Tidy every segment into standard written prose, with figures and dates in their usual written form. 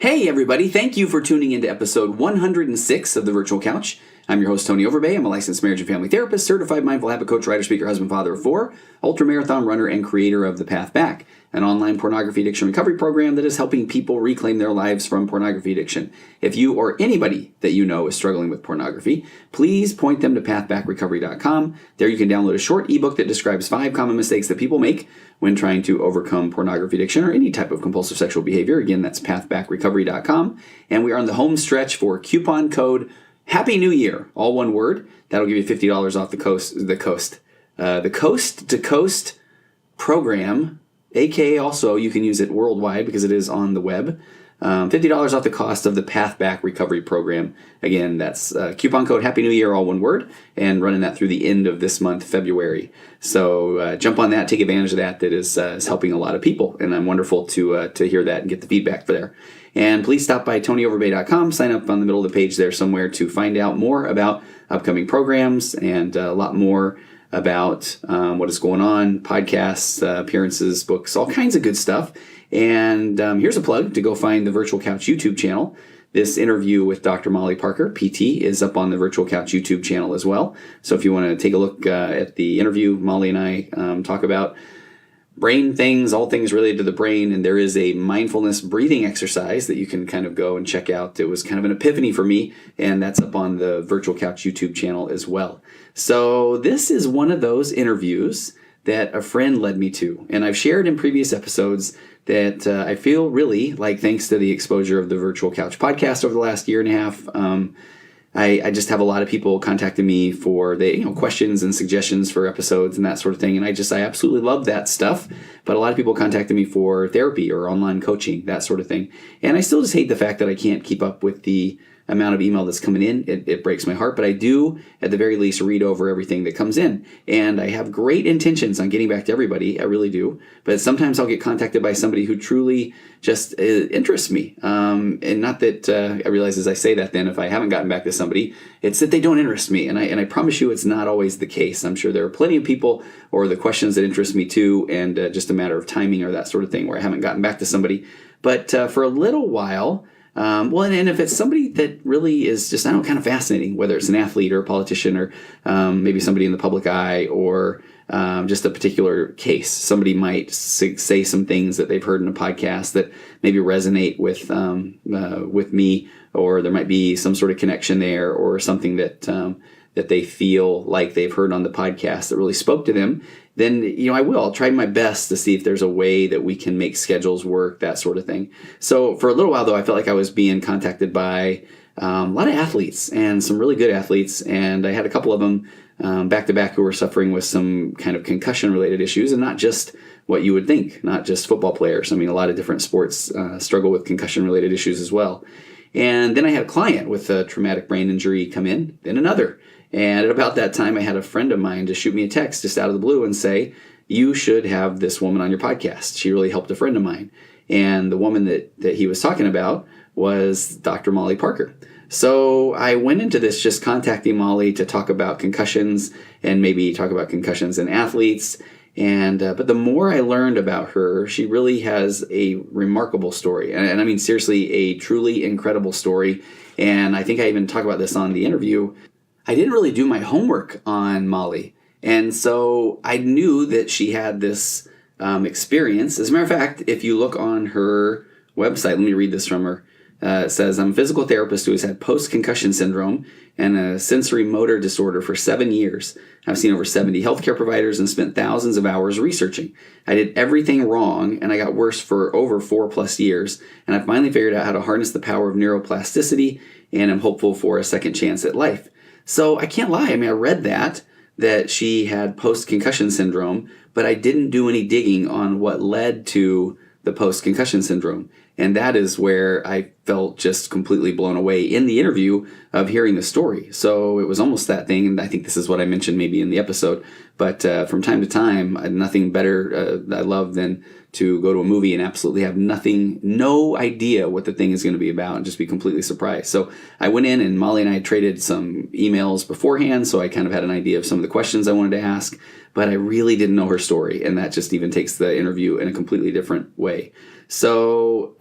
Hey everybody, thank you for tuning into episode 106 of The Virtual Couch. I'm your host, Tony Overbay. I'm a licensed marriage and family therapist, certified mindful habit coach, writer, speaker, husband, father of four, ultramarathon runner, and creator of The Path Back, an online pornography addiction recovery program that is helping people reclaim their lives from pornography addiction. If you or anybody that you know is struggling with pornography, please point them to pathbackrecovery.com. There you can download a short ebook that describes 5 common mistakes that people make when trying to overcome pornography addiction or any type of compulsive sexual behavior. Again, that's pathbackrecovery.com. And we are on the home stretch for coupon code Happy New Year, all one word. That'll give you $50 off the Coast to Coast program, aka also you can use it worldwide because it is on the web. $50 off the cost of the Path Back Recovery Program. Again, that's coupon code Happy New Year, all one word, and running that through the end of this month, February. So jump on that, take advantage of that. That is helping a lot of people, and I'm wonderful to hear that and get the feedback there. And please stop by tonyoverbay.com, sign up on the middle of the page there somewhere to find out more about upcoming programs and a lot more about what is going on, podcasts, appearances, books, all kinds of good stuff. And here's a plug to go find the Virtual Couch YouTube channel. This interview with Dr. Molly Parker, PT, is up on the Virtual Couch YouTube channel as well. So if you want to take a look at the interview, Molly and I talk about brain things, all things related to the brain, and there is a mindfulness breathing exercise that you can kind of go and check out. It was kind of an epiphany for me, and that's up on the Virtual Couch YouTube channel as well. So this is one of those interviews that a friend led me to, and I've shared in previous episodes that I feel really like, thanks to the exposure of the Virtual Couch podcast over the last year and a half, I just have a lot of people contacting me for questions and suggestions for episodes and that sort of thing. And I absolutely love that stuff. But a lot of people contacted me for therapy or online coaching, that sort of thing. And I still just hate the fact that I can't keep up with the amount of email that's coming in. It breaks my heart, but I do at the very least read over everything that comes in. And I have great intentions on getting back to everybody. I really do. But sometimes I'll get contacted by somebody who truly just interests me. And not that I realize as I say that then, if I haven't gotten back to somebody, it's that they don't interest me. And I promise you it's not always the case. I'm sure there are plenty of people or the questions that interest me too, and just a matter of timing or that sort of thing where I haven't gotten back to somebody. But for a little while, and if it's somebody that really is just, kind of fascinating, whether it's an athlete or a politician or maybe somebody in the public eye or just a particular case, somebody might say some things that they've heard in a podcast that maybe resonate with me, or there might be some sort of connection there or something that they feel like they've heard on the podcast that really spoke to them. Then, I'll try my best to see if there's a way that we can make schedules work, that sort of thing. So for a little while, though, I felt like I was being contacted by a lot of athletes and some really good athletes. And I had a couple of them back to back who were suffering with some kind of concussion-related issues, and not just what you would think, not just football players. I mean, a lot of different sports struggle with concussion-related issues as well. And then I had a client with a traumatic brain injury come in, then another. And at about that time, I had a friend of mine just shoot me a text just out of the blue and say, you should have this woman on your podcast. She really helped a friend of mine. And the woman that he was talking about was Dr. Molly Parker. So I went into this just contacting Molly to talk about concussions and maybe talk about concussions in athletes. And but the more I learned about her, she really has a remarkable story. And I mean, seriously, a truly incredible story. And I think I even talk about this on the interview. I didn't really do my homework on Molly. And so I knew that she had this experience. As a matter of fact, if you look on her website, let me read this from her. It says, I'm a physical therapist who has had post-concussion syndrome and a sensory motor disorder for 7 years. I've seen over 70 healthcare providers and spent thousands of hours researching. I did everything wrong, and I got worse for over 4+ years. And I finally figured out how to harness the power of neuroplasticity, and I'm hopeful for a second chance at life. So I can't lie. I mean, I read that she had post-concussion syndrome, but I didn't do any digging on what led to the post-concussion syndrome. And that is where I felt just completely blown away in the interview of hearing the story. So it was almost that thing, and I think this is what I mentioned maybe in the episode, but from time to time, nothing better I love than to go to a movie and absolutely have no idea what the thing is going to be about and just be completely surprised. So I went in, and Molly and I traded some emails beforehand, so I kind of had an idea of some of the questions I wanted to ask, but I really didn't know her story, and that just even takes the interview in a completely different way. So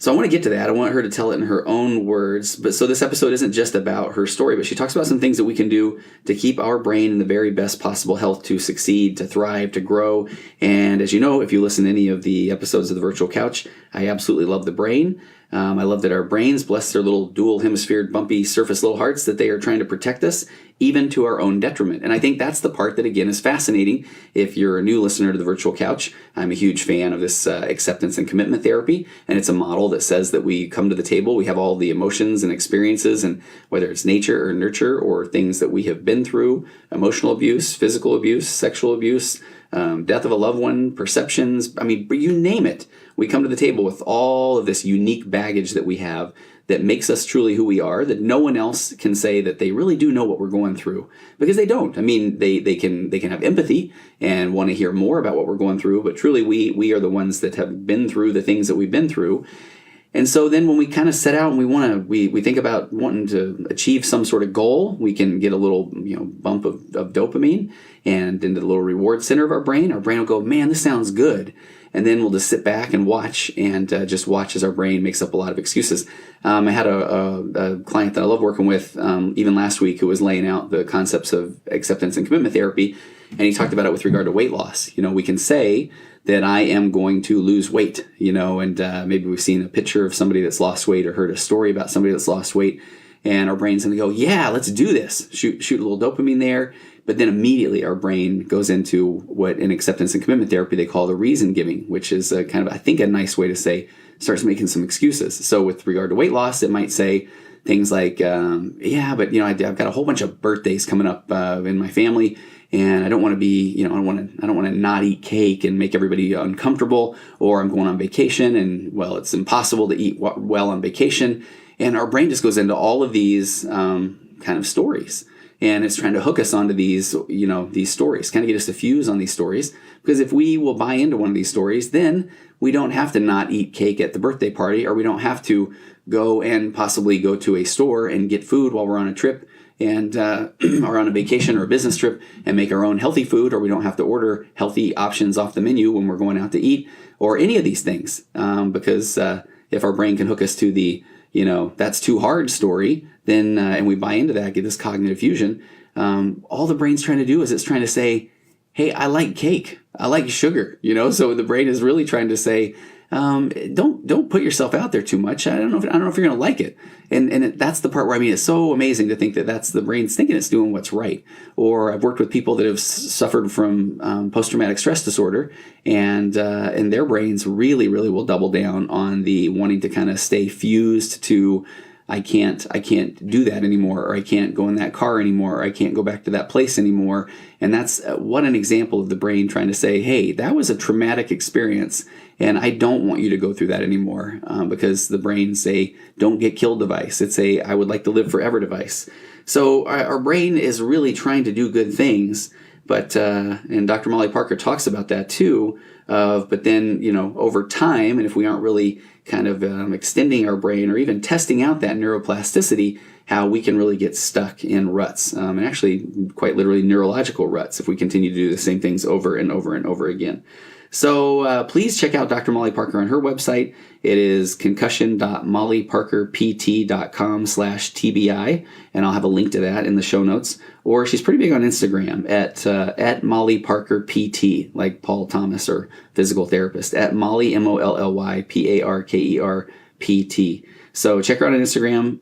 So I want to get to that. I want her to tell it in her own words. But so this episode isn't just about her story, but she talks about some things that we can do to keep our brain in the very best possible health, to succeed, to thrive, to grow. And as you know, if you listen to any of the episodes of the Virtual Couch, I absolutely love the brain. I love that our brains, bless their little dual hemisphered, bumpy surface little hearts, that they are trying to protect us, even to our own detriment. And I think that's the part that, again, is fascinating. If you're a new listener to the Virtual Couch, I'm a huge fan of this acceptance and commitment therapy. And it's a model that says that we come to the table, we have all the emotions and experiences, and whether it's nature or nurture or things that we have been through, emotional abuse, physical abuse, sexual abuse, death of a loved one, perceptions, I mean, you name it. We come to the table with all of this unique baggage that we have that makes us truly who we are, that no one else can say that they really do know what we're going through, because they don't. I mean, they can have empathy and want to hear more about what we're going through, but truly we are the ones that have been through the things that we've been through. And so then when we kind of set out and we think about wanting to achieve some sort of goal, we can get a little bump of dopamine and into the little reward center of our brain. Our brain will go, man, this sounds good. And then we'll just sit back and watch just watch as our brain makes up a lot of excuses. I had a client that I love working with even last week who was laying out the concepts of acceptance and commitment therapy. And he talked about it with regard to weight loss. We can say that I am going to lose weight, and maybe we've seen a picture of somebody that's lost weight or heard a story about somebody that's lost weight. And our brain's going to go, yeah, let's do this. Shoot a little dopamine there. But then immediately our brain goes into what in acceptance and commitment therapy they call the reason giving, which is a kind of, I think, a nice way to say, starts making some excuses. So with regard to weight loss, it might say things like, yeah, but I've got a whole bunch of birthdays coming up in my family, and I don't want to be, I don't want to not eat cake and make everybody uncomfortable, or I'm going on vacation and, well, it's impossible to eat well on vacation. And our brain just goes into all of these kind of stories. And it's trying to hook us onto these, these stories, kind of get us to fuse on these stories. Because if we will buy into one of these stories, then we don't have to not eat cake at the birthday party, or we don't have to go and possibly go to a store and get food while we're on a trip and or on a vacation or a business trip and make our own healthy food, or we don't have to order healthy options off the menu when we're going out to eat, or any of these things. Because if our brain can hook us to the that's too hard story, then and we buy into that, get this cognitive fusion. All the brain's trying to do is it's trying to say, hey, I like cake, I like sugar, So the brain is really trying to say, don't put yourself out there too much. I don't know if you're going to like it. And that's the part where it's so amazing to think that that's the brain's thinking it's doing what's right. Or I've worked with people that have suffered from post-traumatic stress disorder, and their brains really, really will double down on the wanting to kind of stay fused to, I can't do that anymore, or I can't go in that car anymore, or I can't go back to that place anymore. And that's what an example of the brain trying to say, hey, that was a traumatic experience, and I don't want you to go through that anymore, because the brain's a don't get killed device. It's a I would like to live forever device. So our brain is really trying to do good things, but and Dr. Molly Parker talks about that too. But then, over time, and if we aren't really kind of extending our brain or even testing out that neuroplasticity, how we can really get stuck in ruts, and actually quite literally neurological ruts if we continue to do the same things over and over and over again. So please check out Dr. Molly Parker on her website. It is concussion.mollyparkerpt.com/TBI, and I'll have a link to that in the show notes. Or she's pretty big on Instagram at Molly Parker PT, like Paul Thomas or physical therapist, at Molly MOLLYPARKER PT. So check her out on Instagram,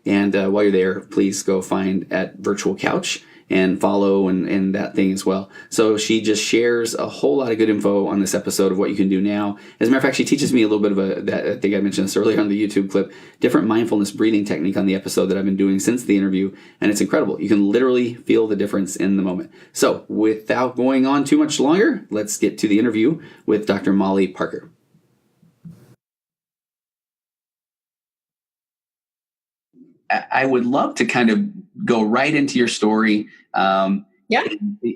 and while you're there, please go find at Virtual Couch and follow and that thing as well. So she just shares a whole lot of good info on this episode of what you can do now. As a matter of fact, she teaches me a little bit of I think I mentioned this earlier on the YouTube clip, different mindfulness breathing technique on the episode that I've been doing since the interview, and it's incredible. You can literally feel the difference in the moment. So without going on too much longer, let's get to the interview with Dr. Molly Parker. I would love to kind of go right into your story. Yeah.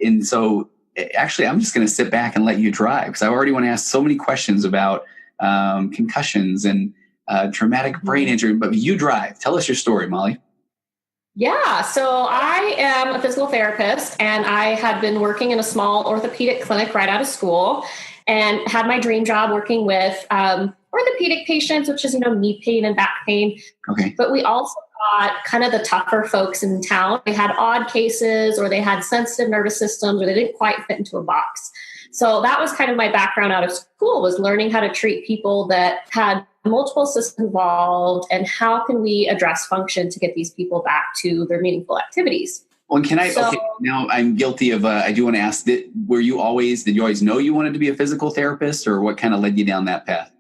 And so actually, I'm just going to sit back and let you drive, because I already want to ask so many questions about concussions and traumatic brain injury, but you drive. Tell us your story, Molly. Yeah. So I am a physical therapist, and I had been working in a small orthopedic clinic right out of school, and had my dream job working with orthopedic patients, which is, knee pain and back pain. Okay. But we also got kind of the tougher folks in town. They had odd cases, or they had sensitive nervous systems, or they didn't quite fit into a box. So that was kind of my background out of school, was learning how to treat people that had multiple systems involved, and how can we address function to get these people back to their meaningful activities. Well, now I'm guilty of, I do want to ask, did you always know you wanted to be a physical therapist, or what kind of led you down that path?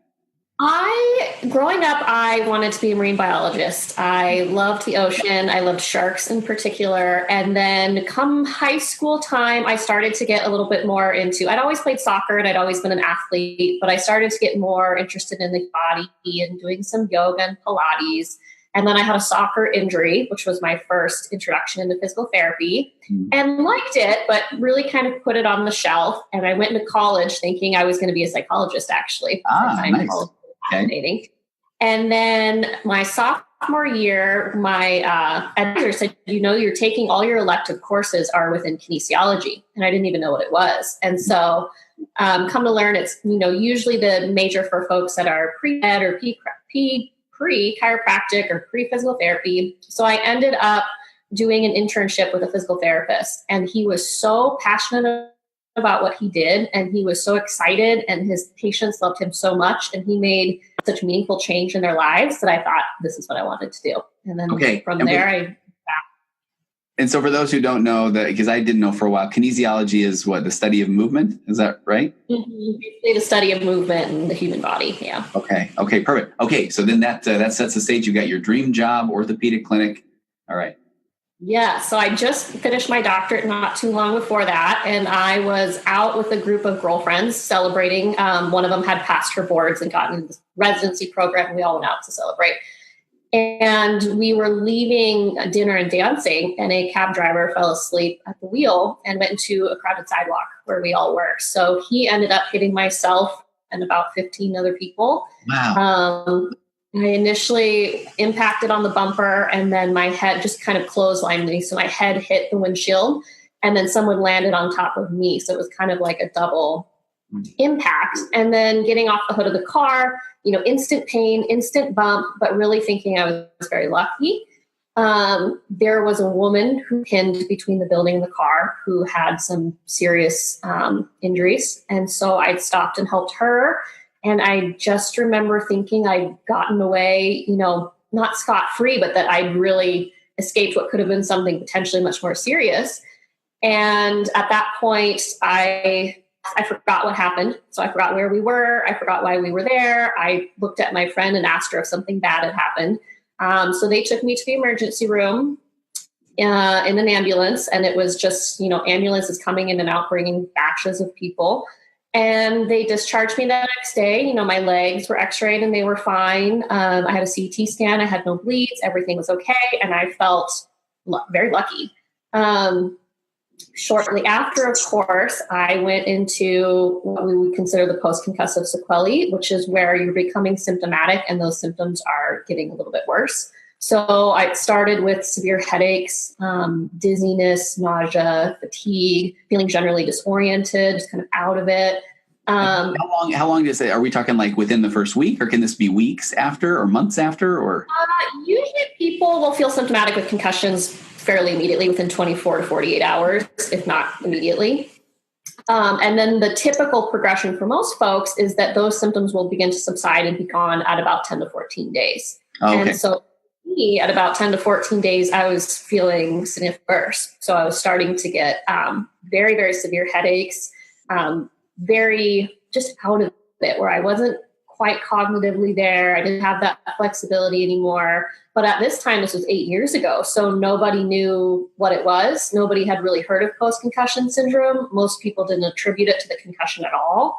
Growing up, I wanted to be a marine biologist. I loved the ocean. I loved sharks in particular. And then come high school time, I started to get a little bit more into, I'd always played soccer and I'd always been an athlete, but I started to get more interested in the body and doing some yoga and Pilates. And then I had a soccer injury, which was my first introduction into physical therapy, and liked it, but really kind of put it on the shelf. And I went into college thinking I was going to be a psychologist, actually. Nice. Fascinating. Okay. And then my sophomore year, my advisor said, you're taking all your elective courses are within kinesiology. And I didn't even know what it was. And so come to learn, it's, usually the major for folks that are pre-med or pre-chiropractic or pre-physical therapy. So I ended up doing an internship with a physical therapist, and he was so passionate about what he did, and he was so excited, and his patients loved him so much, and he made such meaningful change in their lives that I thought, this is what I wanted to do. And then from there, And so for those who don't know, because I didn't know for a while, kinesiology is what, the study of movement? Is that right? Mm-hmm. The study of movement in the human body, yeah. Okay, perfect. Okay, so then that sets the stage. You got your dream job, orthopedic clinic. All right. Yeah, so I just finished my doctorate not too long before that, and I was out with a group of girlfriends celebrating. One of them had passed her boards and gotten into the residency program, and we all went out to celebrate. And we were leaving dinner and dancing, and a cab driver fell asleep at the wheel and went into a crowded sidewalk where we all were. So he ended up hitting myself and about 15 other people. Wow. I initially impacted on the bumper, and then my head just kind of clotheslined me. So my head hit the windshield, and then someone landed on top of me. So it was kind of like a double impact. And then getting off the hood of the car, instant pain, instant bump, but really thinking I was very lucky. There was a woman who pinned between the building and the car who had some serious injuries. And so I stopped and helped her. And I just remember thinking I'd gotten away, not scot-free, but that I'd really escaped what could have been something potentially much more serious. And at that point, I forgot what happened. So I forgot where we were. I forgot why we were there. I looked at my friend and asked her if something bad had happened. So they took me to the emergency room in an ambulance. And it was just, ambulances coming in and out, bringing batches of people. And they discharged me the next day. My legs were x-rayed and they were fine. I had a CT scan. I had no bleeds. Everything was okay. And I felt very lucky. Shortly after, of course, I went into what we would consider the post-concussive sequelae, which is where you're becoming symptomatic and those symptoms are getting a little bit worse. So I started with severe headaches, dizziness, nausea, fatigue, feeling generally disoriented, just kind of out of it. How long does it? Are we talking like within the first week, or can this be weeks after or months after? Or usually people will feel symptomatic with concussions fairly immediately, within 24 to 48 hours, if not immediately. And then the typical progression for most folks is that those symptoms will begin to subside and be gone at about 10 to 14 days. Oh, okay. And so me, at about 10 to 14 days, I was feeling significantly worse. So I was starting to get very, very severe headaches, very just out of it, where I wasn't quite cognitively there. I didn't have that flexibility anymore. But at this time, this was 8 years ago, so nobody knew what it was. Nobody had really heard of post-concussion syndrome. Most people didn't attribute it to the concussion at all.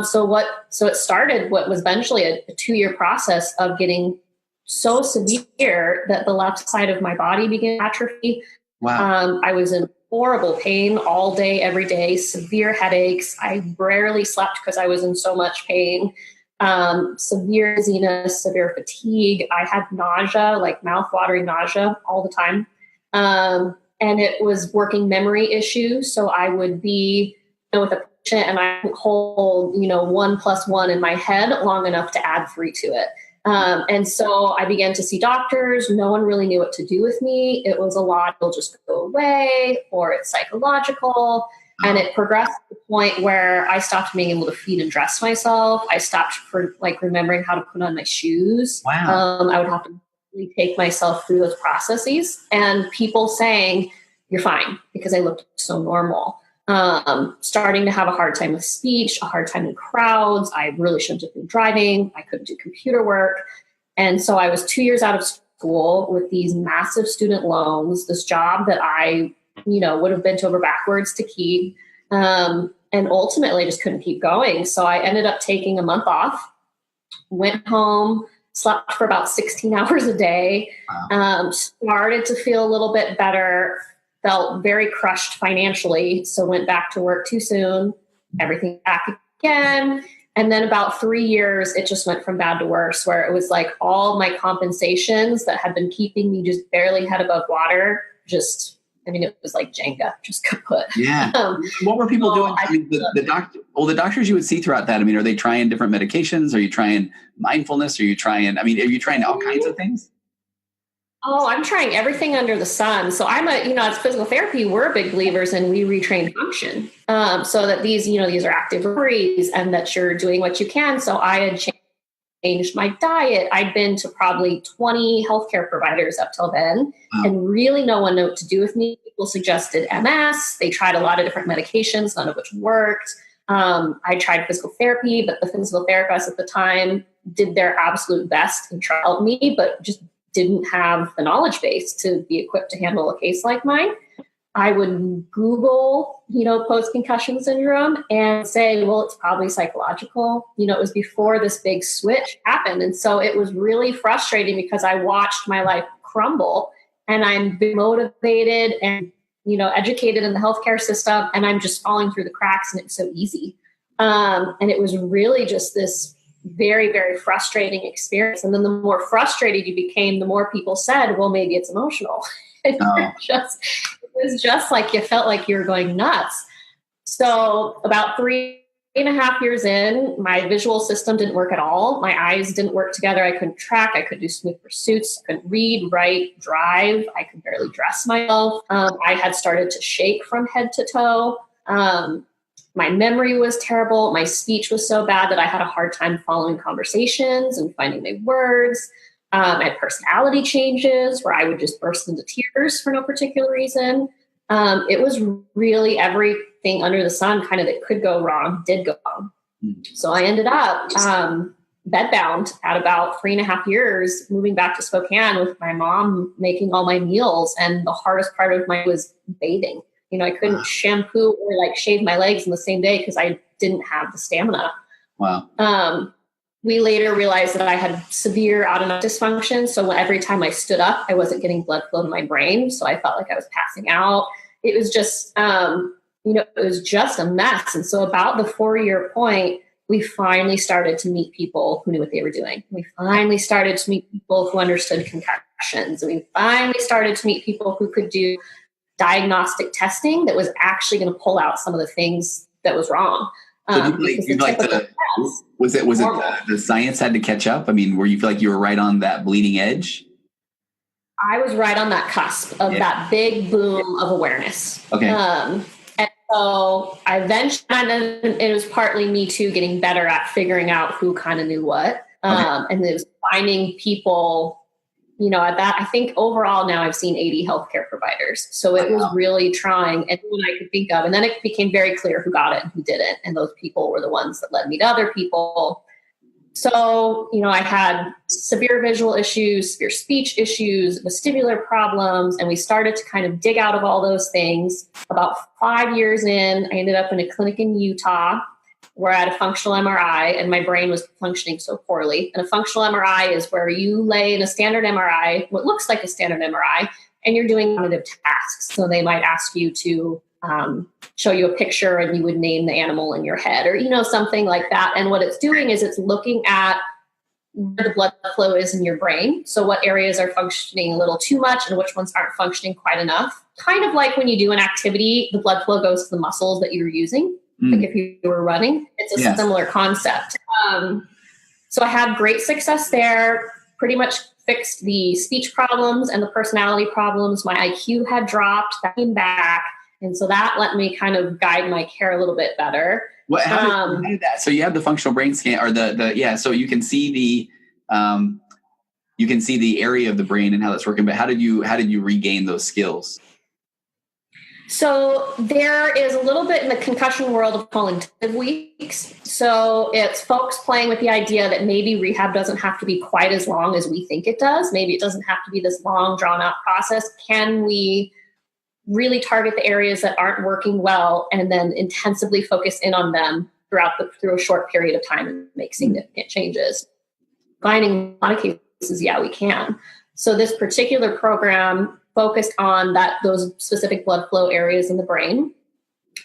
So it started what was eventually a 2-year process of getting so severe that the left side of my body began to atrophy. Wow. I was in horrible pain all day, every day, severe headaches. I rarely slept because I was in so much pain. Severe dizziness, severe fatigue. I had nausea, like mouth-watering nausea all the time. And it was working memory issues. So I would be with a patient and I can hold, 1+1 in my head long enough to add 3 to it. And so I began to see doctors. No one really knew what to do with me. It was a lot, it'll just go away, or it's psychological. And it progressed to the point where I stopped being able to feed and dress myself. I stopped remembering how to put on my shoes. Wow. I would have to really take myself through those processes, and people saying, "You're fine," because I looked so normal. Starting to have a hard time with speech, a hard time in crowds. I really shouldn't have been driving. I couldn't do computer work. And so I was 2 years out of school with these massive student loans, this job that I, would have bent over backwards to keep. And ultimately just couldn't keep going. So I ended up taking a month off, went home, slept for about 16 hours a day, started to feel a little bit better, felt very crushed financially. So went back to work too soon, everything back again. And then about 3 years, it just went from bad to worse, where it was like all my compensations that had been keeping me just barely head above water, it was like Jenga, just kaput. Yeah. What were people doing? The doctors you would see throughout that, are they trying different medications? Are you trying mindfulness? Are you trying all kinds of things? Oh, I'm trying everything under the sun. So I'm as physical therapy, we're big believers in we retrain function. So that these are active recoveries and that you're doing what you can. So I had changed my diet. I'd been to probably 20 healthcare providers up till then, and really no one knew what to do with me. People suggested MS. They tried a lot of different medications, none of which worked. I tried physical therapy, but the physical therapists at the time did their absolute best and tried to help me, but just didn't have the knowledge base to be equipped to handle a case like mine. I would Google, post-concussion syndrome and say, well, it's probably psychological. It was before this big switch happened. And so it was really frustrating because I watched my life crumble, and I'm motivated and, educated in the healthcare system, and I'm just falling through the cracks, and it's so easy. And it was really just this very, very frustrating experience. And then the more frustrated you became, the more people said, well, maybe it's emotional. It was just like you felt like you were going nuts. So about 3.5 years in, my visual system didn't work at all. My eyes didn't work together. I couldn't track. I couldn't do smooth pursuits. I couldn't read, write, drive. I could barely dress myself. I had started to shake from head to toe. My memory was terrible. My speech was so bad that I had a hard time following conversations and finding my words. I had personality changes where I would just burst into tears for no particular reason. It was really everything under the sun kind of that could go wrong, did go wrong. So I ended up bedbound at about 3.5 years, moving back to Spokane with my mom making all my meals. And the hardest part of mine was bathing. I couldn't shampoo or shave my legs in the same day because I didn't have the stamina. Wow. We later realized that I had severe autonomic dysfunction. So every time I stood up, I wasn't getting blood flow to my brain. So I felt like I was passing out. It was just, it was just a mess. And so about the 4-year point, we finally started to meet people who knew what they were doing. We finally started to meet people who understood concussions. We finally started to meet people who could do diagnostic testing that was actually going to pull out some of the things that was wrong. So was it the science had to catch up? Where you feel like you were right on that bleeding edge? I was right on that cusp of that big boom of awareness. Okay. And so I eventually, and it was partly me too, getting better at figuring out who kind of knew what. And it was finding people, at that, I think overall now I've seen 80 healthcare providers. So it was really trying anyone I could think of. And then it became very clear who got it and who didn't. And those people were the ones that led me to other people. So, I had severe visual issues, severe speech issues, vestibular problems, and we started to kind of dig out of all those things. About 5 years in, I ended up in a clinic in Utah where I had a functional MRI and my brain was functioning so poorly. And a functional MRI is where you lay in a standard MRI, what looks like a standard MRI, and you're doing cognitive tasks. So they might ask you to show you a picture and you would name the animal in your head or, something like that. And what it's doing is it's looking at where the blood flow is in your brain. So what areas are functioning a little too much and which ones aren't functioning quite enough. Kind of like when you do an activity, the blood flow goes to the muscles that you're using. Like if you were running, it's a Yeah. similar concept. So I had great success there, pretty much fixed the speech problems and the personality problems. My IQ had dropped, that came back. And so that let me kind of guide my care a little bit better. How did that? So you have the functional brain scan, or so you can see the area of the brain and how that's working. But how did you regain those skills? So there is a little bit in the concussion world of cognitive weeks. So it's folks playing with the idea that maybe rehab doesn't have to be quite as long as we think it does. Maybe it doesn't have to be this long, drawn out process. Can we really target the areas that aren't working well and then intensively focus in on them through a short period of time and make significant changes? Finding a lot of cases, yeah, we can. So this particular program focused on those specific blood flow areas in the brain.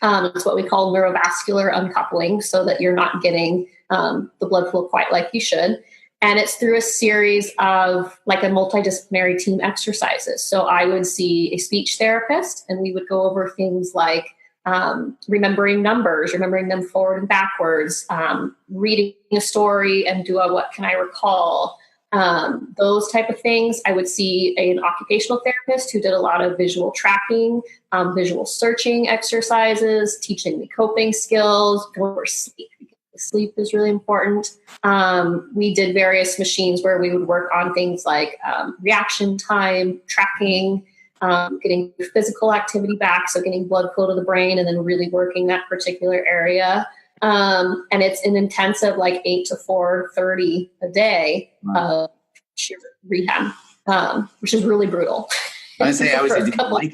It's what we call neurovascular uncoupling, so that you're not getting the blood flow quite like you should. And it's through a series of like a multidisciplinary team exercises. So I would see a speech therapist, and we would go over things like remembering numbers, remembering them forward and backwards, reading a story and do a what can I recall, those type of things. I would see an occupational therapist who did a lot of visual tracking, visual searching exercises, teaching me coping skills, go over sleep. Sleep is really important. We did various machines where we would work on things like reaction time, tracking, getting physical activity back, so getting blood flow to the brain and then really working that particular area. And it's an intensive like 8 to 4:30 a day rehab, which is really brutal. I feel like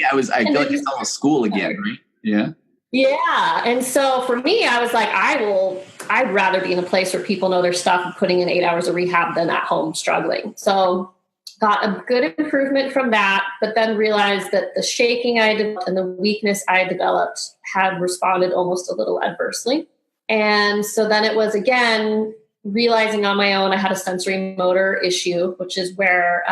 it's almost school again, right? Yeah. Yeah. And so for me, I was like, I'd rather be in a place where people know their stuff and putting in 8 hours of rehab than at home struggling. So got a good improvement from that, but then realized that the shaking I developed and the weakness I developed had responded almost a little adversely. And so then it was, again, realizing on my own I had a sensory motor issue, which is where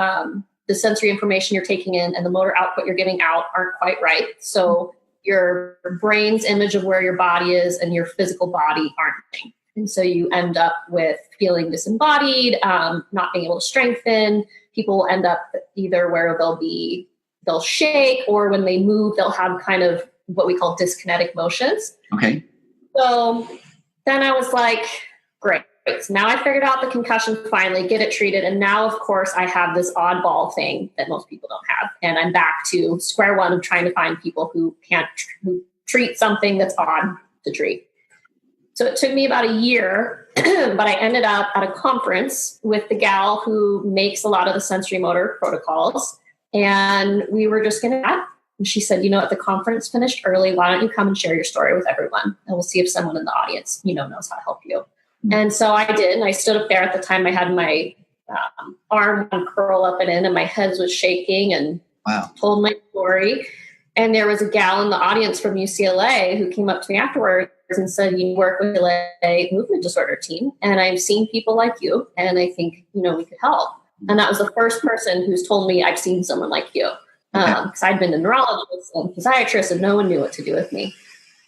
the sensory information you're taking in and the motor output you're giving out aren't quite right. So your brain's image of where your body is and your physical body aren't matching. And so you end up with feeling disembodied, not being able to strengthen. People will end up either where they'll shake, or when they move, they'll have kind of what we call dyskinetic motions. Okay. So then I was like, great. So now I figured out the concussion, finally get it treated. And now, of course, I have this oddball thing that most people don't have. And I'm back to square one of trying to find people who treat something that's odd to treat. So it took me about a year, but I ended up at a conference with the gal who makes a lot of the sensory motor protocols. And we were just going to chat. And she said, at the conference finished early. Why don't you come and share your story with everyone? And we'll see if someone in the audience, knows how to help you. And so I did. And I stood up there. At the time I had my arm curl up and in, and my head was shaking, and told my story. And there was a gal in the audience from UCLA who came up to me afterwards and said, you work with the UCLA movement disorder team, and I've seen people like you, and I think, we could help. And that was the first person who's told me I've seen someone like you. Because I'd been to neurologists and physiatrists, and no one knew what to do with me.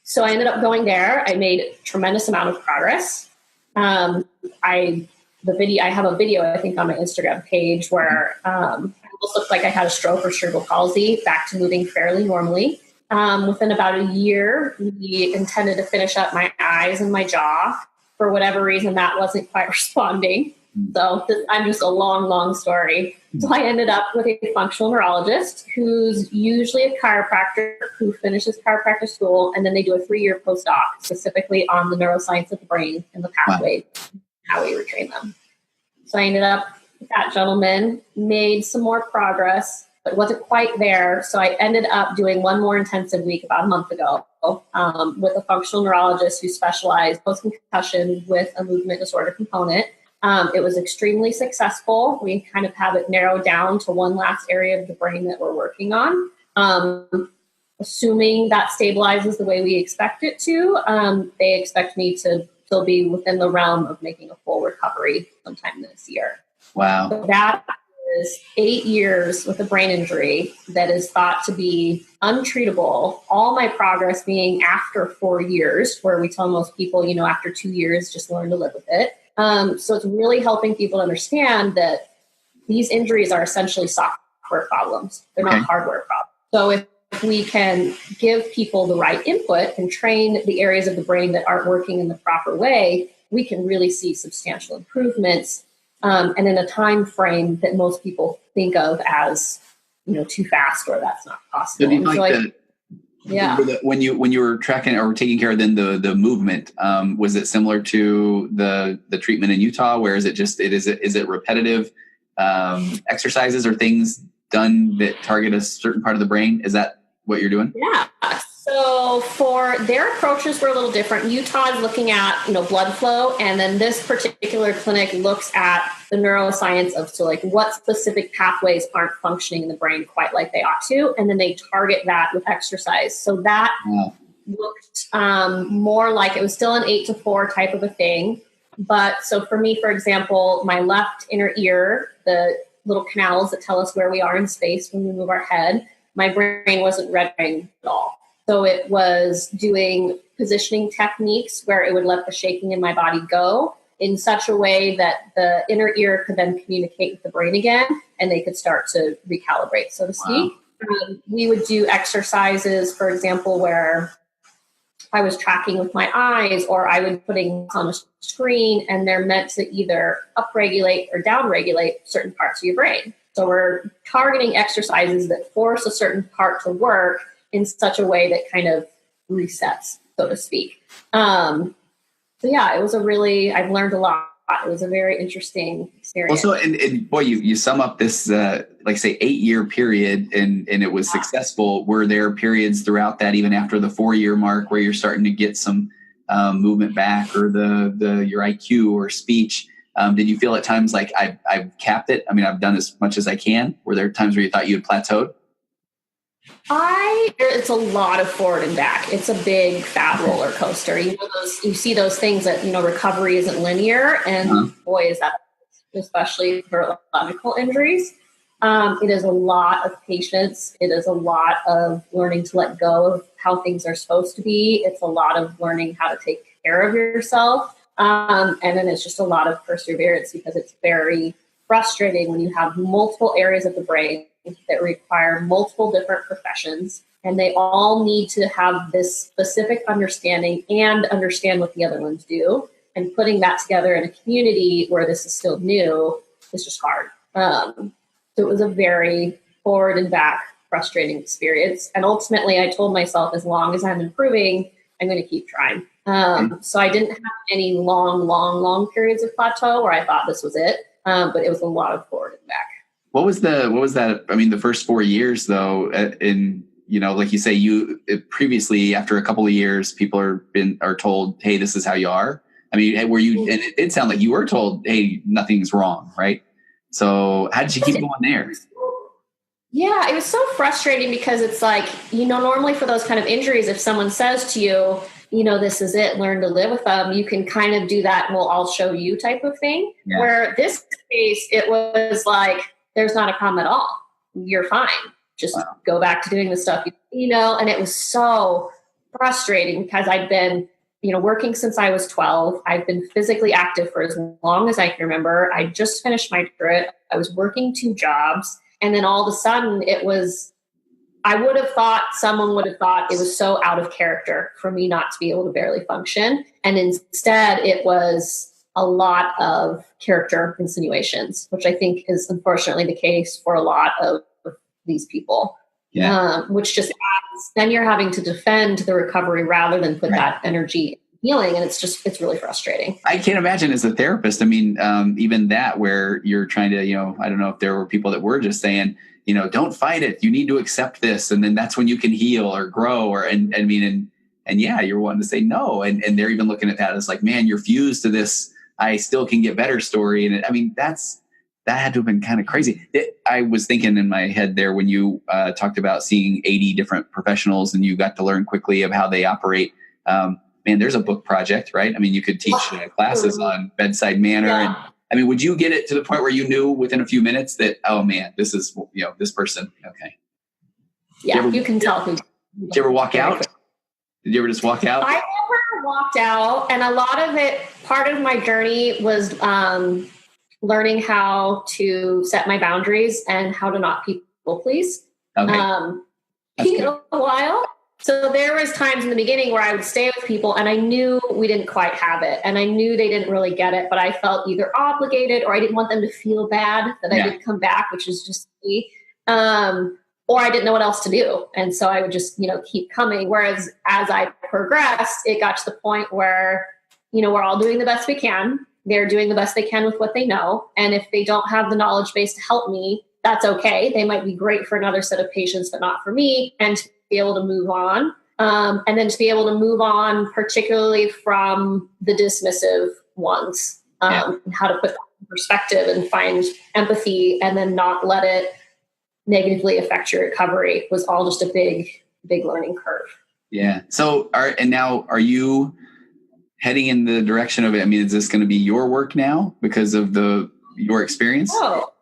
So I ended up going there. I made a tremendous amount of progress. I have a video, I think, on my Instagram page where I almost looked like I had a stroke or cerebral palsy, back to moving fairly normally. Within about a year, we intended to finish up my eyes and my jaw. For whatever reason, that wasn't quite responding. So I'm just a long, long story. So I ended up with a functional neurologist who's usually a chiropractor who finishes chiropractic school, and then they do a 3-year postdoc specifically on the neuroscience of the brain and the pathway, how we retrain them. So I ended up with that gentleman, made some more progress, but wasn't quite there. So I ended up doing one more intensive week about a month ago with a functional neurologist who specialized post-concussion with a movement disorder component. It was extremely successful. We kind of have it narrowed down to one last area of the brain that we're working on. Assuming that stabilizes the way we expect it to, they expect me to still be within the realm of making a full recovery sometime this year. Wow. So that is 8 years with a brain injury that is thought to be untreatable. All my progress being after 4 years, where we tell most people, after 2 years, just learn to live with it. So it's really helping people understand that these injuries are essentially software problems. They're not hardware problems. So if we can give people the right input and train the areas of the brain that aren't working in the proper way, we can really see substantial improvements, and in a time frame that most people think of as, too fast or that's not possible. When you were tracking or taking care of then the movement, was it similar to the treatment in Utah, where is it repetitive exercises or things done that target a certain part of the brain? Is that what you're doing? Yeah. So for their approaches were a little different. Utah is looking at, blood flow. And then this particular clinic looks at the neuroscience of, what specific pathways aren't functioning in the brain quite like they ought to. And then they target that with exercise. So that looked more like it was still an 8-to-4 type of a thing. But so for me, for example, my left inner ear, the little canals that tell us where we are in space when we move our head, my brain wasn't registering at all. So it was doing positioning techniques where it would let the shaking in my body go in such a way that the inner ear could then communicate with the brain again, and they could start to recalibrate, so to speak. We would do exercises, for example, where I was tracking with my eyes, or I would putting on a screen, and they're meant to either upregulate or downregulate certain parts of your brain. So we're targeting exercises that force a certain part to work in such a way that kind of resets, so to speak. It was I've learned a lot. It was a very interesting experience. Also, and boy, you sum up this, say 8-year period and it was successful. Were there periods throughout that, even after the 4-year mark, where you're starting to get some movement back, or your IQ or speech? Did you feel at times like I've capped it? I mean, I've done as much as I can. Were there times where you thought you had plateaued? It's a lot of forward and back. It's a big fat roller coaster. You see those things that, recovery isn't linear, and boy, is that, especially for neurological injuries. It is a lot of patience. It is a lot of learning to let go of how things are supposed to be. It's a lot of learning how to take care of yourself. And then it's just a lot of perseverance, because it's very frustrating when you have multiple areas of the brain that require multiple different professions, and they all need to have this specific understanding and understand what the other ones do. And putting that together in a community where this is still new is just hard. So it was a very forward and back frustrating experience. And ultimately, I told myself, as long as I'm improving, I'm going to keep trying. So I didn't have any long periods of plateau where I thought this was it. But it was a lot of forward and back. What was that? I mean, the first 4 years though, like you say, previously, after a couple of years, people are told, hey, this is how you are. I mean, were you, and it sounded like you were told, hey, nothing's wrong, right? So how did you keep going there? Yeah, it was so frustrating, because it's like, normally for those kind of injuries, if someone says to you, this is it, learn to live with them, you can kind of do that, well, I'll show you type of thing. Yeah. Where this case, it was like, there's not a problem at all. You're fine. Just go back to doing the stuff, and it was so frustrating, because I've been, working since I was 12. I've been physically active for as long as I can remember. I just finished my doctorate. I was working 2 jobs. And then all of a sudden someone would have thought it was so out of character for me not to be able to barely function. And instead it was a lot of character insinuations, which I think is unfortunately the case for a lot of these people. Yeah. Which just adds, then you're having to defend the recovery rather than put that energy in healing. And it's really frustrating. I can't imagine as a therapist. I mean, even that, where you're trying to, I don't know if there were people that were just saying, don't fight it. You need to accept this. And then that's when you can heal or grow and you're wanting to say no. And they're even looking at that as like, man, you're fused to this, I still can get better story. And that had to have been kind of crazy. I was thinking in my head there when you talked about seeing 80 different professionals and you got to learn quickly of how they operate. Man, there's a book project, right? I mean, you could teach classes on bedside manner I mean, would you get it to the point where you knew within a few minutes that, oh man, this is, this person? Okay. Yeah, you can tell who. Did you ever walk out? Did you ever just walk out? I never walked out. And a lot of it, part of my journey was learning how to set my boundaries and how to not people please. Okay. Taking a while. So there was times in the beginning where I would stay with people and I knew we didn't quite have it. And I knew they didn't really get it, but I felt either obligated or I didn't want them to feel bad that I didn't come back, which is just me. Or I didn't know what else to do. And so I would just, keep coming. Whereas as I progressed, it got to the point where, we're all doing the best we can. They're doing the best they can with what they know. And if they don't have the knowledge base to help me, that's okay. They might be great for another set of patients, but not for me. And to be able to move on. And then to be able to move on, particularly from the dismissive ones, and how to put that in perspective and find empathy and then not let it negatively affect your recovery was all just a big, big learning curve. Yeah. So now are you heading in the direction of it? I mean, is this going to be your work now because of your experience? Oh,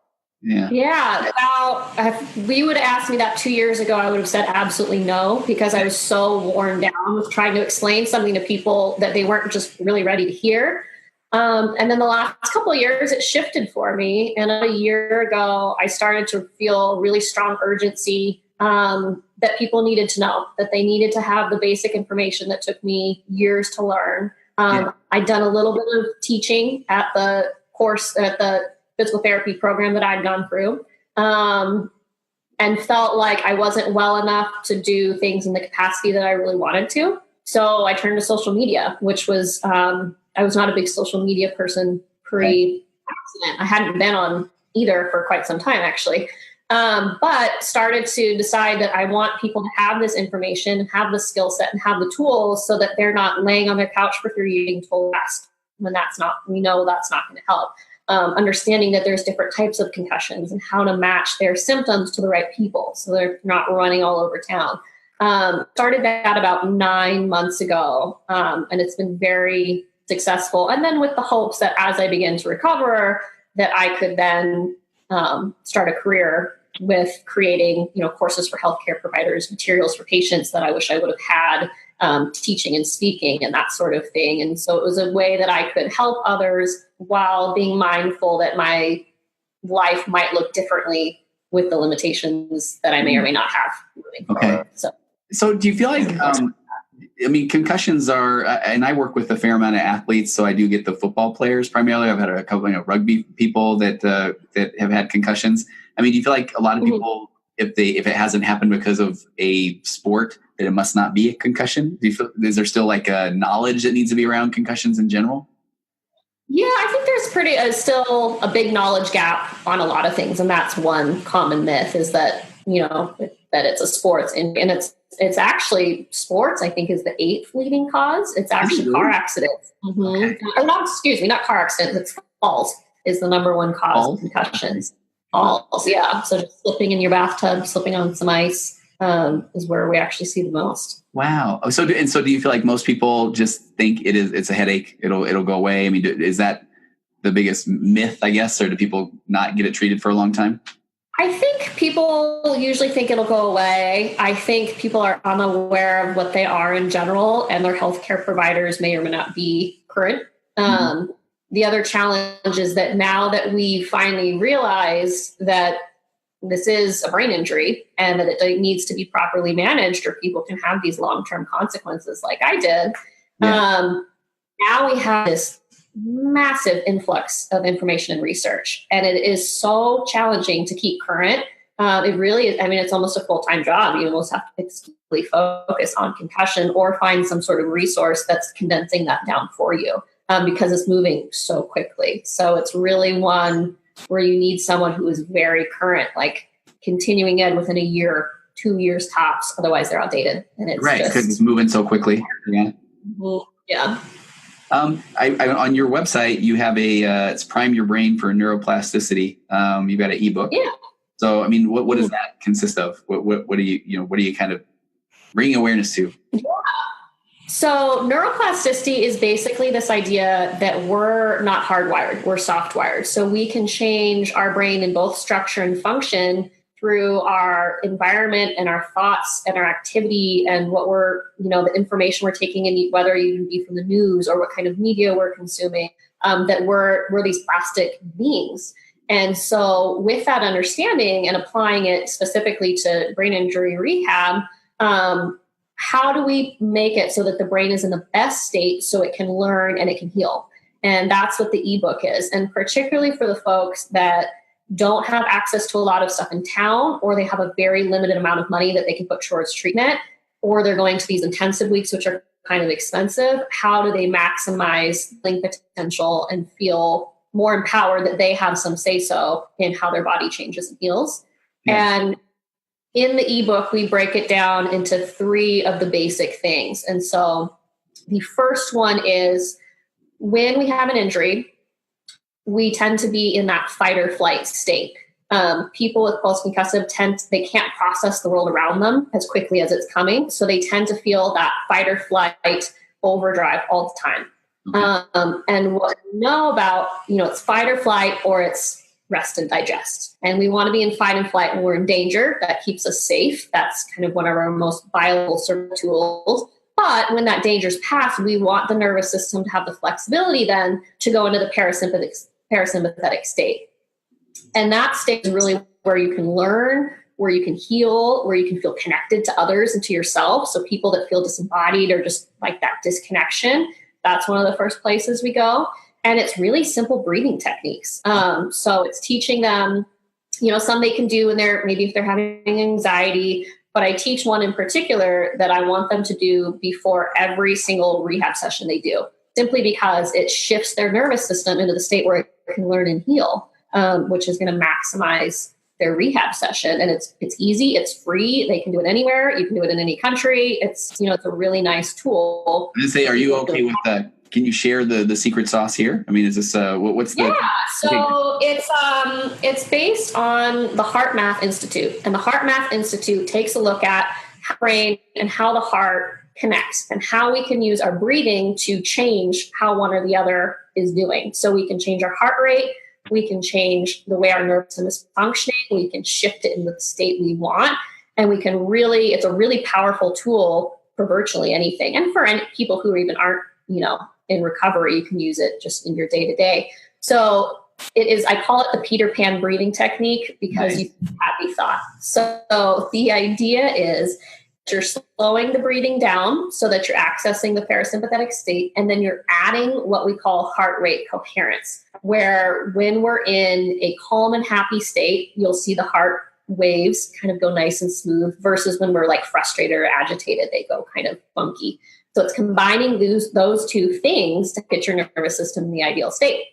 yeah. Yeah. Well, if we would have asked me that 2 years ago, I would have said absolutely no, because I was so worn down with trying to explain something to people that they weren't just really ready to hear. And then the last couple of years, it shifted for me. And a year ago, I started to feel really strong urgency that people needed to know, that they needed to have the basic information that took me years to learn. I'd done a little bit of teaching at the physical therapy program that I'd gone through, and felt like I wasn't well enough to do things in the capacity that I really wanted to. So I turned to social media, which was, I was not a big social media person pre-accident. I hadn't been on either for quite some time, actually. But started to decide that I want people to have this information, have the skill set, and have the tools so that they're not laying on their couch for 3 years being told rest when we know that's not going to help. Understanding that there's different types of concussions and how to match their symptoms to the right people so they're not running all over town. Started that about 9 months ago, and it's been very successful. And then with the hopes that as I begin to recover, that I could then start a career with creating, courses for healthcare providers, materials for patients that I wish I would have had, teaching and speaking and that sort of thing. And so it was a way that I could help others while being mindful that my life might look differently with the limitations that I may or may not have moving forward. So do you feel like, concussions are, and I work with a fair amount of athletes, so I do get the football players primarily. I've had a couple of rugby people that have had concussions. I mean, do you feel like a lot of people, if it hasn't happened because of a sport, that it must not be a concussion? Do you feel, is there still like a knowledge that needs to be around concussions in general? Yeah, I think there's still a big knowledge gap on a lot of things. And that's one common myth is that, that it's a sports and it's actually sports, I think, is the 8th leading cause. It's actually car accidents. Okay. Or not car accidents. It's falls is the number one cause of concussions. Falls, yeah. So just slipping in your bathtub, slipping on some ice is where we actually see the most. Wow. So do you feel like most people just think it's a headache? It'll go away? I mean, is that the biggest myth, I guess, or do people not get it treated for a long time? I think people usually think it'll go away. I think people are unaware of what they are in general, and their healthcare providers may or may not be current. The other challenge is that now that we finally realize that this is a brain injury and that it needs to be properly managed or people can have these long-term consequences like I did, now we have this massive influx of information and research, and it is so challenging to keep current. It really is. I mean, it's almost a full-time job. You almost have to exclusively focus on concussion or find some sort of resource that's condensing that down for you because it's moving so quickly. So it's really one where you need someone who is very current, like continuing ed within a year, 2 years tops. Otherwise, they're outdated. And it's because it's moving so quickly. Yeah. Yeah. On your website, you have it's Prime Your Brain for Neuroplasticity. You've got an ebook. Yeah. So, I mean, what does that consist of? What do you kind of bring awareness to? So neuroplasticity is basically this idea that we're not hardwired, we're softwired. So we can change our brain in both structure and function through our environment and our thoughts and our activity and what we're, the information we're taking in, whether it be from the news or what kind of media we're consuming, that we're these plastic beings. And so with that understanding and applying it specifically to brain injury rehab, how do we make it so that the brain is in the best state so it can learn and it can heal? And that's what the ebook is. And particularly for the folks that don't have access to a lot of stuff in town, or they have a very limited amount of money that they can put towards treatment, or they're going to these intensive weeks, which are kind of expensive, how do they maximize healing potential and feel more empowered that they have some say-so in how their body changes and heals? Yes. And in the ebook, we break it down into 3 of the basic things. And so the first one is when we have an injury, we tend to be in that fight or flight state. People with post-concussive they can't process the world around them as quickly as it's coming. So they tend to feel that fight or flight overdrive all the time. Okay. And what we know about, it's fight or flight or it's rest and digest. And we want to be in fight and flight when we're in danger. That keeps us safe. That's kind of one of our most viable sort of tools. But when that danger's passed, we want the nervous system to have the flexibility then to go into the parasympathetic state. And that state is really where you can learn, where you can heal, where you can feel connected to others and to yourself. So people that feel disembodied or just like that disconnection, that's one of the first places we go. And it's really simple breathing techniques. So it's teaching them, some they can do maybe if they're having anxiety, but I teach one in particular that I want them to do before every single rehab session they do, simply because it shifts their nervous system into the state where it can learn and heal, which is going to maximize their rehab session. And it's easy, it's free. They can do it anywhere. You can do it in any country. It's a really nice tool. I say, are you okay with that? Can you share the secret sauce here? I mean, is this what's the? Yeah, so it's based on the Heart Math Institute, and the Heart Math Institute takes a look at how the brain and how the heart connects, and how we can use our breathing to change how one or the other is doing. So we can change our heart rate, we can change the way our nervous system is functioning, we can shift it into the state we want, and we can it's a really powerful tool for virtually anything, and for any people who even aren't in recovery, you can use it just in your day-to-day. So it is, I call it the Peter Pan breathing technique because nice. You happy thought. So the idea is you're slowing the breathing down so that you're accessing the parasympathetic state, and then you're adding what we call heart rate coherence, where when we're in a calm and happy state, you'll see the heart waves kind of go nice and smooth, versus when we're like frustrated or agitated, they go kind of funky. So it's combining those 2 things to get your nervous system in the ideal state.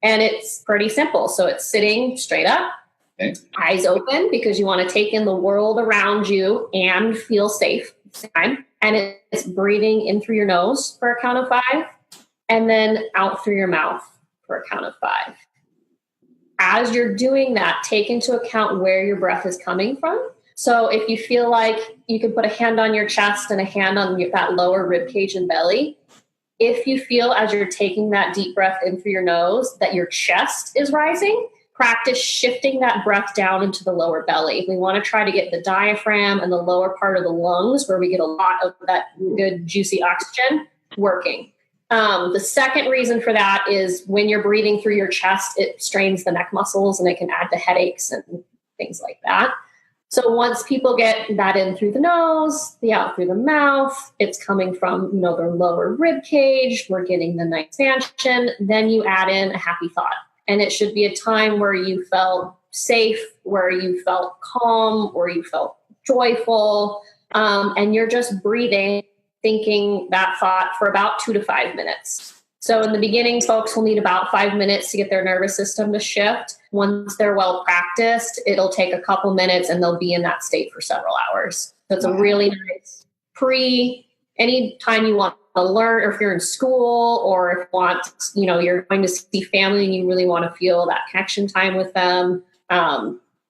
And it's pretty simple. So it's sitting straight up, okay. Eyes open, because you want to take in the world around you and feel safe at the time. And it's breathing in through your nose for a count of 5, and then out through your mouth for a count of 5. As you're doing that, take into account where your breath is coming from. So if you feel like you can put a hand on your chest and a hand on that lower rib cage and belly, if you feel as you're taking that deep breath in through your nose that your chest is rising, practice shifting that breath down into the lower belly. We want to try to get the diaphragm and the lower part of the lungs, where we get a lot of that good, juicy oxygen, working. The second reason for that is when you're breathing through your chest, it strains the neck muscles and it can add to headaches and things like that. So once people get that in through the nose, the out through the mouth, it's coming from, their lower rib cage, we're getting the nice expansion, then you add in a happy thought. And it should be a time where you felt safe, where you felt calm, where you felt joyful, and you're just breathing, thinking that thought for about 2 to 5 minutes. So in the beginning, folks will need about 5 minutes to get their nervous system to shift. Once they're well practiced, it'll take a couple minutes and they'll be in that state for several hours. So it's a really nice any time you want to learn, or if you're in school, or if you want, you're going to see family and you really want to feel that connection time with them,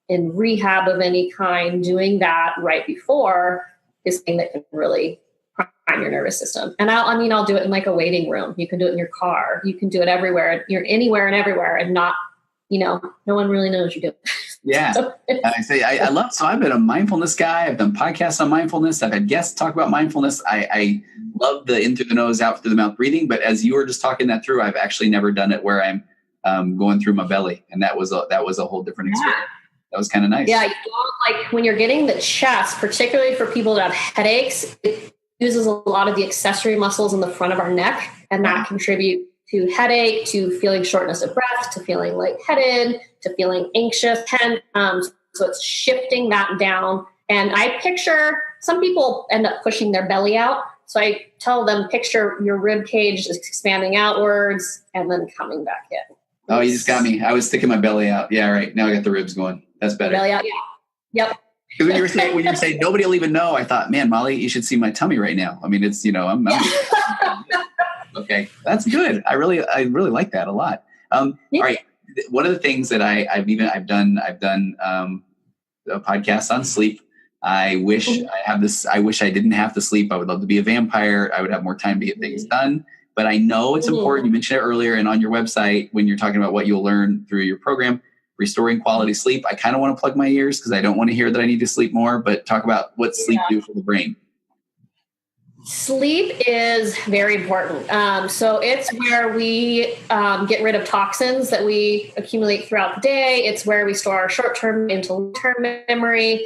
in rehab of any kind, doing that right before is something that can really prime your nervous system. And I'll do it in like a waiting room. You can do it in your car. You can do it everywhere. You're anywhere and everywhere, and not, no one really knows you do it. Yeah. I love, so I've been a mindfulness guy. I've done podcasts on mindfulness. I've had guests talk about mindfulness. I love the in through the nose, out through the mouth breathing. But as you were just talking that through, I've actually never done it where I'm going through my belly. And that was a whole different experience. That was kind of nice. Yeah. Like when you're getting the chest, particularly for people that have headaches, it uses a lot of the accessory muscles in the front of our neck. And that contribute to headache, to feeling shortness of breath, to feeling lightheaded, to feeling anxious. So it's shifting that down. And I picture, some people end up pushing their belly out. So I tell them, picture your rib cage is expanding outwards and then coming back in. Oh, you just got me. I was sticking my belly out. Yeah, right. Now I got the ribs going. That's better. Belly out, yeah. Yep. Because when you were saying nobody will even know, I thought, man, Molly, you should see my tummy right now. I mean, it's, I'm okay. That's good. I really like that a lot. All right. One of the things that I've done a podcast on sleep. I wish I wish I didn't have to sleep. I would love to be a vampire. I would have more time to get things done. But I know it's important. You mentioned it earlier, and on your website, when you're talking about what you'll learn through your program, restoring quality sleep. I kind of want to plug my ears because I don't want to hear that I need to sleep more, but talk about what sleep do for the brain. Sleep is very important. So it's where we get rid of toxins that we accumulate throughout the day. It's where we store our short-term into long-term memory.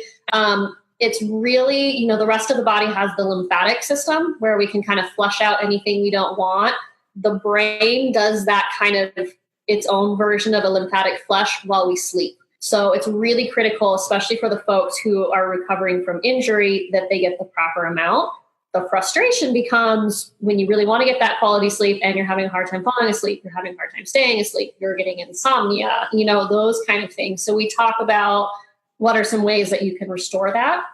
It's really, the rest of the body has the lymphatic system where we can kind of flush out anything we don't want. The brain does that kind of its own version of a lymphatic flush while we sleep. So it's really critical, especially for the folks who are recovering from injury, that they get the proper amount. The frustration becomes when you really want to get that quality sleep and you're having a hard time falling asleep, you're having a hard time staying asleep, you're getting insomnia, those kind of things. So we talk about what are some ways that you can restore that.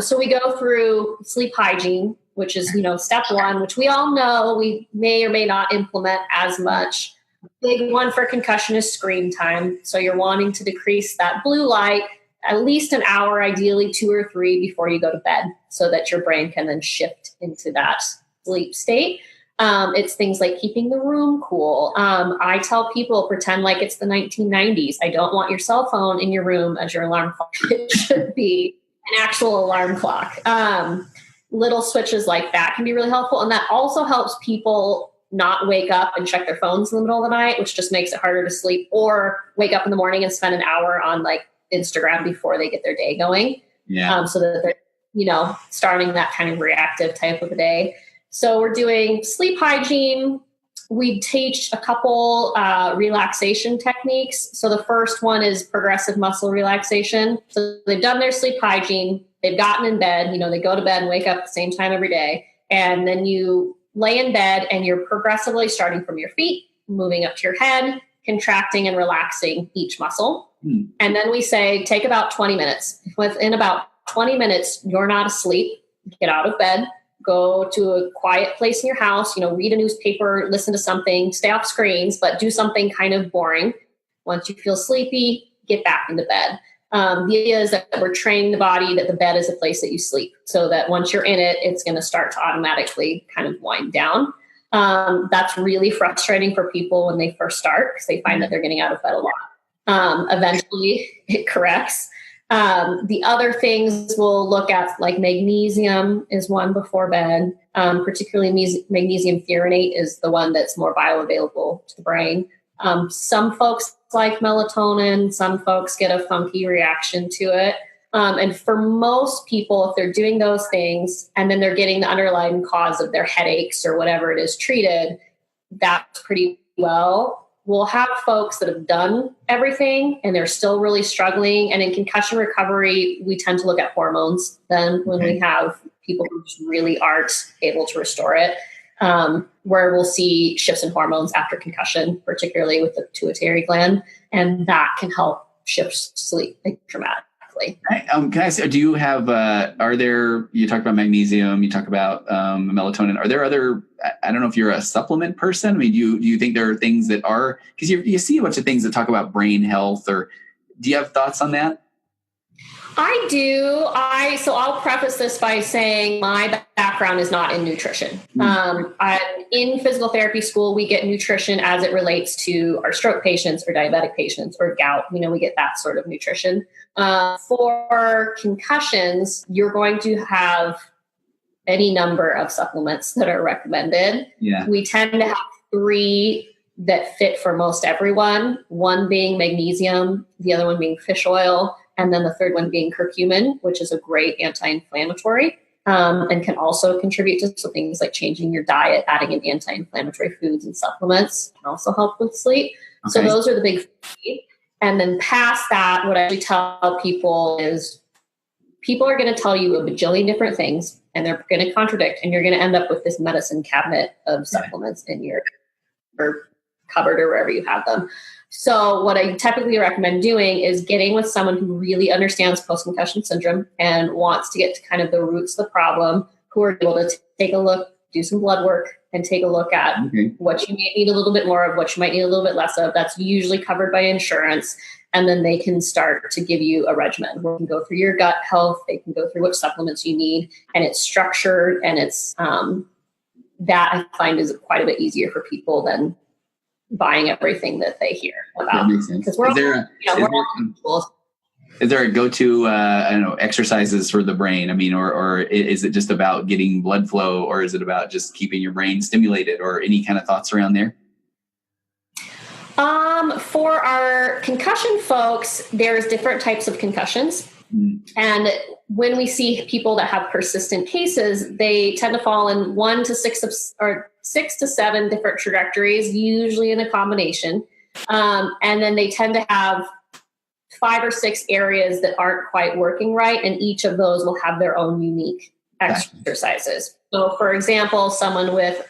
So we go through sleep hygiene, which is, step one, which we all know we may or may not implement as much. Big one for concussion is screen time. So you're wanting to decrease that blue light at least an hour, ideally 2 or 3 before you go to bed, so that your brain can then shift into that sleep state. It's things like keeping the room cool. I tell people, pretend like it's the 1990s. I don't want your cell phone in your room as your alarm clock. It should be an actual alarm clock. Little switches like that can be really helpful. And that also helps people not wake up and check their phones in the middle of the night, which just makes it harder to sleep, or wake up in the morning and spend an hour on like Instagram before they get their day going. Yeah. So that they're, starting that kind of reactive type of a day. So we're doing sleep hygiene. We teach a couple relaxation techniques. So the first one is progressive muscle relaxation. So they've done their sleep hygiene. They've gotten in bed. They go to bed and wake up at the same time every day. And then you lay in bed and you're progressively starting from your feet, moving up to your head, contracting and relaxing each muscle. And then we say, take about 20 minutes. Within about 20 minutes, you're not asleep. Get out of bed, go to a quiet place in your house, read a newspaper, listen to something, stay off screens, but do something kind of boring. Once you feel sleepy, get back into bed. The idea is that we're training the body that the bed is a place that you sleep, so that once you're in it, it's going to start to automatically kind of wind down. That's really frustrating for people when they first start because they find that they're getting out of bed a lot. Eventually it corrects. The other things we'll look at, like magnesium is one before bed. Particularly magnesium threonate is the one that's more bioavailable to the brain. Some folks like melatonin, some folks get a funky reaction to it. And for most people, if they're doing those things and then they're getting the underlying cause of their headaches or whatever it is treated, that's pretty well. We'll have folks that have done everything and they're still really struggling. And in concussion recovery, we tend to look at hormones then when we have people who just really aren't able to restore it, where we'll see shifts in hormones after concussion, particularly with the pituitary gland. And that can help shift sleep dramatically. Can I say, do you have, you talk about magnesium, you talk about melatonin. Are there other, I don't know if you're a supplement person. I mean, do you think there are things that are, because you see a bunch of things that talk about brain health, or do you have thoughts on that? I do. So I'll preface this by saying my background is not in nutrition. I'm in physical therapy school. We get nutrition as it relates to our stroke patients or diabetic patients or gout. We get that sort of nutrition. For concussions, you're going to have any number of supplements that are recommended. Yeah. We tend to have 3 that fit for most everyone. One being magnesium, the other one being fish oil, and then the third one being curcumin, which is a great anti-inflammatory and can also contribute to things like changing your diet, adding in anti-inflammatory foods and supplements can also help with sleep. Okay. So those are the big 3. And then past that, what I tell people is people are going to tell you a bajillion different things and they're going to contradict, and you're going to end up with this medicine cabinet of supplements in your cupboard or wherever you have them. So what I typically recommend doing is getting with someone who really understands post-concussion syndrome and wants to get to kind of the roots of the problem, who are able to take a look, do some blood work, and take a look at what you may need a little bit more of, what you might need a little bit less of. That's usually covered by insurance. And then they can start to give you a regimen. We can go through your gut health. They can go through what supplements you need. And it's structured, and it's that I find is quite a bit easier for people than buying everything that they hear about. Because we're is there a go-to exercises for the brain? I mean, or is it just about getting blood flow, or is it about just keeping your brain stimulated, or any kind of thoughts around there? For our concussion folks, there's different types of concussions. And when we see people that have persistent cases, they tend to fall in 1 to 6 or 6 to 7 different trajectories, usually in a combination. And then they tend to have 5 or 6 areas that aren't quite working right. And each of those will have their own unique exercises. So for example, someone with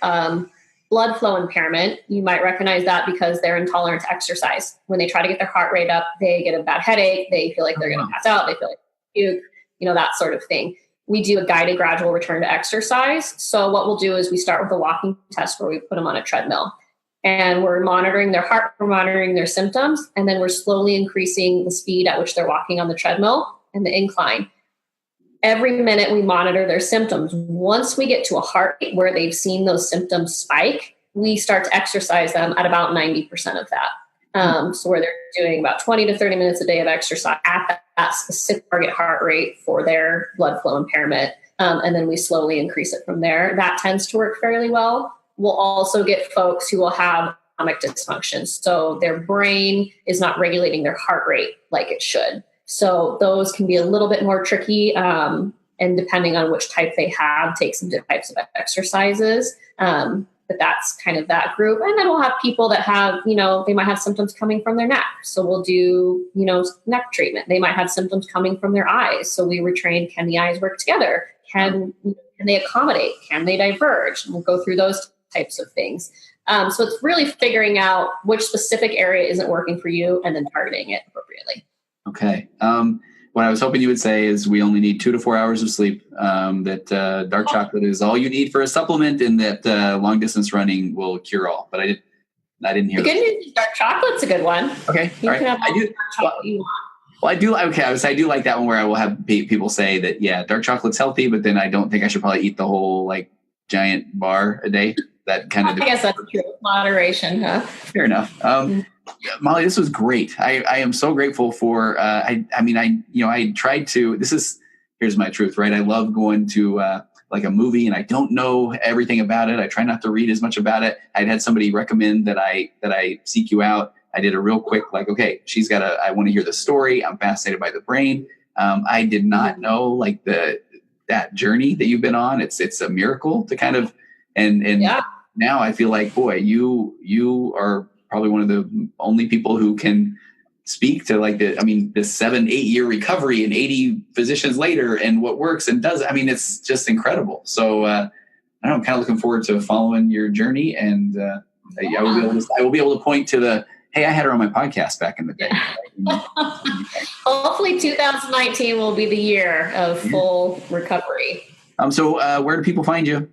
blood flow impairment, you might recognize that because they're intolerant to exercise. When they try to get their heart rate up, they get a bad headache. They feel like they're going to pass out. They feel like puke, that sort of thing. We do a guided gradual return to exercise. So what we'll do is we start with a walking test where we put them on a treadmill, and we're monitoring their heart, we're monitoring their symptoms, and then we're slowly increasing the speed at which they're walking on the treadmill and the incline. Every minute we monitor their symptoms. Once we get to a heart rate where they've seen those symptoms spike, we start to exercise them at about 90% of that. So where they're doing about 20 to 30 minutes a day of exercise at that specific target heart rate for their blood flow impairment. And then we slowly increase it from there. That tends to work fairly well. We'll also get folks who will have autonomic dysfunction. So their brain is not regulating their heart rate like it should. So those can be a little bit more tricky, and depending on which type they have, take some different types of exercises. But that's kind of that group. And then we'll have people that have, they might have symptoms coming from their neck. So we'll do, neck treatment. They might have symptoms coming from their eyes. So we retrain, can the eyes work together? Can they accommodate? Can they diverge? And we'll go through those types of things. So it's really figuring out which specific area isn't working for you and then targeting it appropriately. Okay. What I was hoping you would say is we only need 2 to 4 hours of sleep, that dark chocolate is all you need for a supplement, and that long distance running will cure all. But I didn't hear the good news is dark chocolate's a good one. Okay. You can have I do. dark chocolate you want. Well, I do. Okay. I do like that one where I will have people say that, yeah, dark chocolate's healthy, but then I don't think I should probably eat the whole giant bar a day. That kind of. I guess that's true. Moderation, huh? Fair enough. Molly, this was great. I am so grateful for, I tried to, here's my truth, right? I love going to a movie and I don't know everything about it. I try not to read as much about it. I'd had somebody recommend that I seek you out. I did a real quick, okay, I want to hear the story. I'm fascinated by the brain. I did not know that journey that you've been on. It's a miracle to kind of, and yeah. Now I feel like, boy, you are probably one of the only people who can speak to the 7-8 year recovery and 80 physicians later and what works and does. It's just incredible. So I'm kind of looking forward to following your journey, and I will be able to point to hey, I had her on my podcast back in the day. Hopefully 2019 will be the year of full recovery. So where do people find you?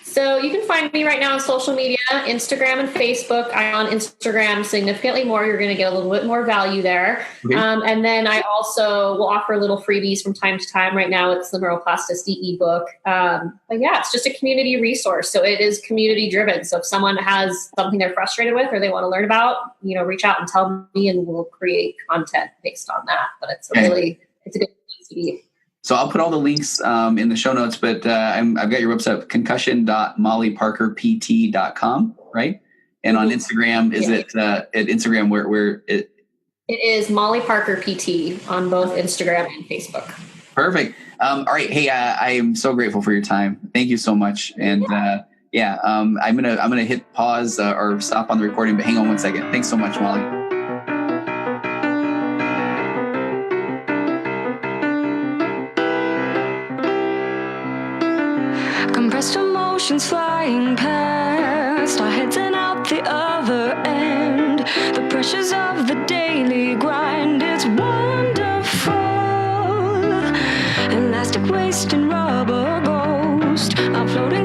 So you can find me right now on social media, Instagram and Facebook. I'm on Instagram significantly more. You're going to get a little bit more value there. Okay. And then I also will offer little freebies from time to time. Right now it's the Neuroplasticity ebook. But yeah, it's just a community resource. So it is community driven. So if someone has something they're frustrated with or they want to learn about, reach out and tell me and we'll create content based on that. But it's a good place to be. So I'll put all the links in the show notes, but I've got your website, concussion.mollyparkerpt.com, right? And on Instagram, is it at Instagram where it? It is Molly Parker PT on both Instagram and Facebook. Perfect. All right. Hey, I am so grateful for your time. Thank you so much. And I'm gonna hit pause or stop on the recording, but hang on one second. Thanks so much, Molly. Compressed emotions flying past our heads and out the other end. The pressures of the daily grind, it's wonderful. Elastic waste and rubber ghost are floating